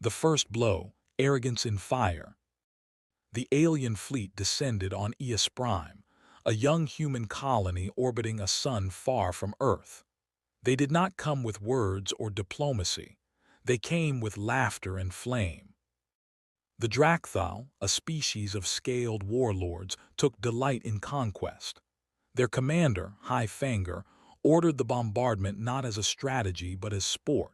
The first blow, arrogance in fire. The alien fleet descended on Eos Prime, a young human colony orbiting a sun far from Earth. They did not come with words or diplomacy. They came with laughter and flame. The Drakthal, a species of scaled warlords, took delight in conquest. Their commander, High Fanger, ordered the bombardment not as a strategy but as sport.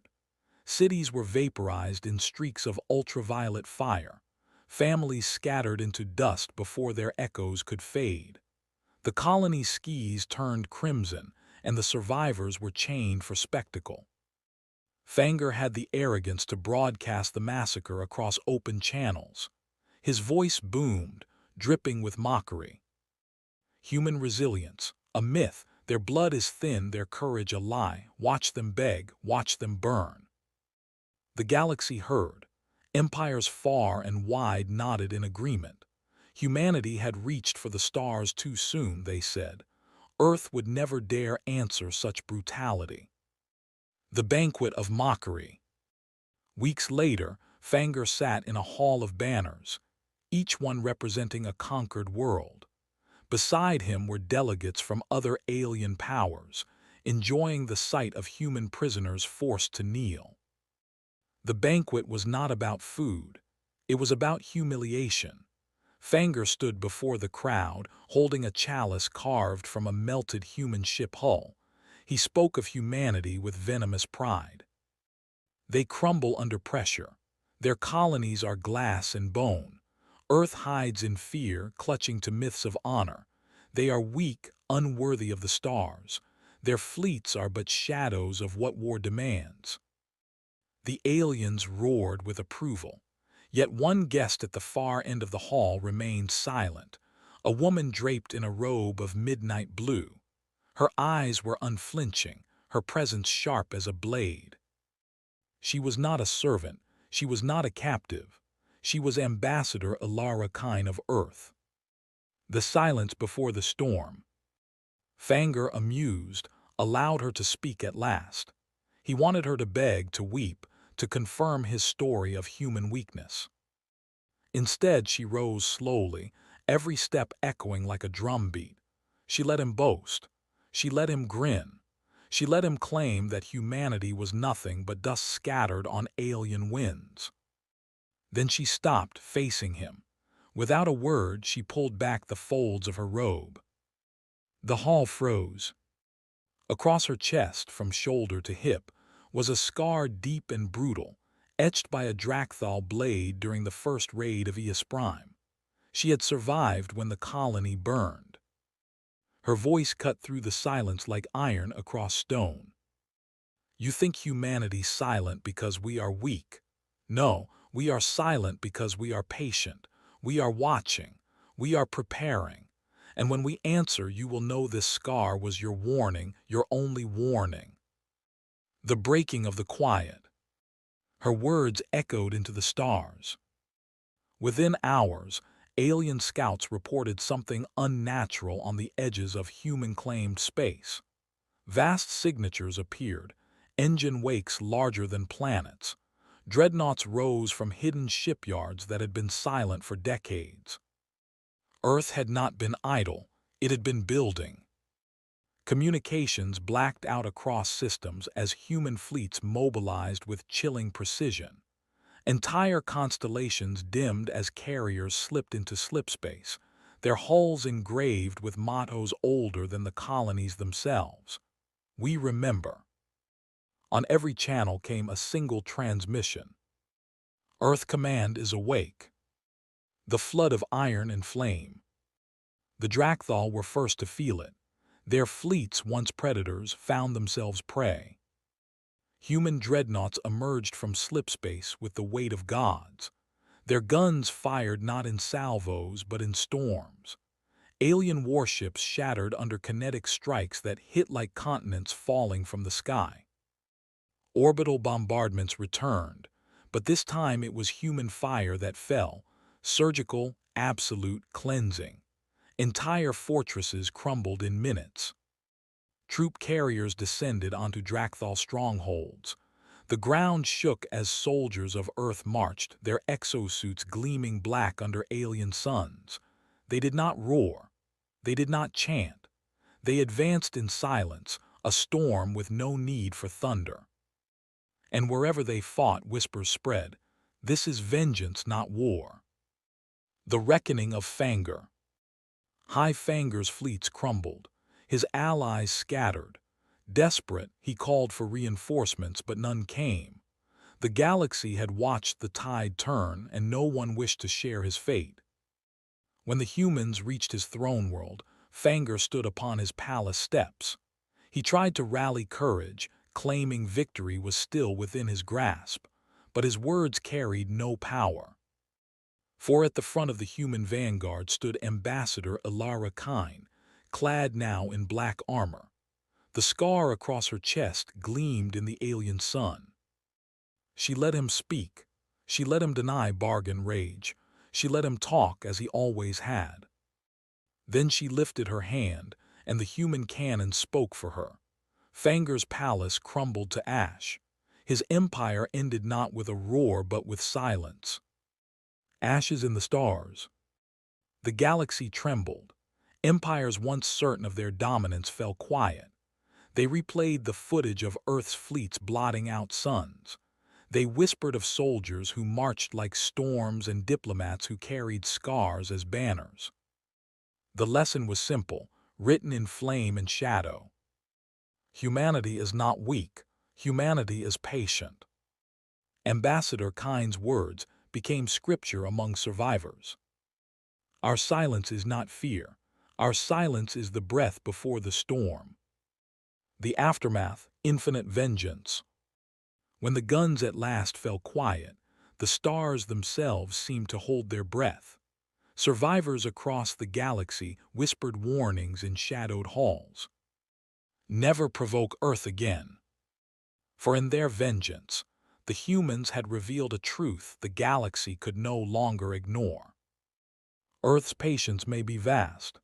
Cities were vaporized in streaks of ultraviolet fire. Families scattered into dust before their echoes could fade. The colony's skies turned crimson, and the survivors were chained for spectacle. Fanger had the arrogance to broadcast the massacre across open channels. His voice boomed, dripping with mockery. Human resilience, a myth. Their blood is thin, their courage a lie. Watch them beg, watch them burn. The galaxy heard. Empires far and wide nodded in agreement. Humanity had reached for the stars too soon, they said. Earth would never dare answer such brutality. The banquet of mockery. Weeks later, Fanger sat in a hall of banners, each one representing a conquered world. Beside him were delegates from other alien powers, enjoying the sight of human prisoners forced to kneel. The banquet was not about food. It was about humiliation. Fanger stood before the crowd, holding a chalice carved from a melted human ship hull. He spoke of humanity with venomous pride. They crumble under pressure. Their colonies are glass and bone. Earth hides in fear, clutching to myths of honor. They are weak, unworthy of the stars. Their fleets are but shadows of what war demands. The aliens roared with approval. Yet one guest at the far end of the hall remained silent, a woman draped in a robe of midnight blue. Her eyes were unflinching, her presence sharp as a blade. She was not a servant, she was not a captive. She was Ambassador Ilara Kine of Earth. The silence before the storm. Fanger, amused, allowed her to speak at last. He wanted her to beg, to weep, to confirm his story of human weakness. Instead, she rose slowly, every step echoing like a drumbeat. She let him boast. She let him grin. She let him claim that humanity was nothing but dust scattered on alien winds. Then she stopped, facing him. Without a word, she pulled back the folds of her robe. The hall froze. Across her chest, from shoulder to hip, was a scar deep and brutal, etched by a Drakthal blade during the first raid of Eos Prime. She had survived when the colony burned. Her voice cut through the silence like iron across stone. You think humanity's silent because we are weak. No, we are silent because we are patient. We are watching. We are preparing. And when we answer, you will know this scar was your warning, your only warning. The breaking of the quiet. Her words echoed into the stars. Within hours, alien scouts reported something unnatural on the edges of human-claimed space. Vast signatures appeared, engine wakes larger than planets. Dreadnoughts rose from hidden shipyards that had been silent for decades. Earth had not been idle, it had been building. Communications blacked out across systems as human fleets mobilized with chilling precision. Entire constellations dimmed as carriers slipped into slipspace, their hulls engraved with mottos older than the colonies themselves. We remember. On every channel came a single transmission. Earth Command is awake. The flood of iron and flame. The Drakthal were first to feel it. Their fleets, once predators, found themselves prey. Human dreadnoughts emerged from slipspace with the weight of gods. Their guns fired not in salvos but in storms. Alien warships shattered under kinetic strikes that hit like continents falling from the sky. Orbital bombardments returned, but this time it was human fire that fell, surgical, absolute cleansing. Entire fortresses crumbled in minutes. Troop carriers descended onto Drakthal strongholds. The ground shook as soldiers of Earth marched, their exosuits gleaming black under alien suns. They did not roar. They did not chant. They advanced in silence, a storm with no need for thunder. And wherever they fought, whispers spread, "This is vengeance, not war." The reckoning of Fanger. High Fanger's fleets crumbled. His allies scattered. Desperate, he called for reinforcements, but none came. The galaxy had watched the tide turn, and no one wished to share his fate. When the humans reached his throne world, Fanger stood upon his palace steps. He tried to rally courage, claiming victory was still within his grasp, but his words carried no power. For at the front of the human vanguard stood Ambassador Ilara Kine, clad now in black armor. The scar across her chest gleamed in the alien sun. She let him speak. She let him deny bargain rage. She let him talk as he always had. Then she lifted her hand, and the human cannon spoke for her. Fanger's palace crumbled to ash. His empire ended not with a roar but with silence. Ashes in the stars. The galaxy trembled. Empires once certain of their dominance fell quiet. They replayed the footage of Earth's fleets blotting out suns. They whispered of soldiers who marched like storms and diplomats who carried scars as banners. The lesson was simple, written in flame and shadow. Humanity is not weak. Humanity is patient. Ambassador Kine's words became scripture among survivors. Our silence is not fear. Our silence is the breath before the storm. The aftermath, infinite vengeance. When the guns at last fell quiet, the stars themselves seemed to hold their breath. Survivors across the galaxy whispered warnings in shadowed halls. Never provoke Earth again. For in their vengeance, the humans had revealed a truth the galaxy could no longer ignore. Earth's patience may be vast,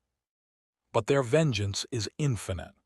but their vengeance is infinite.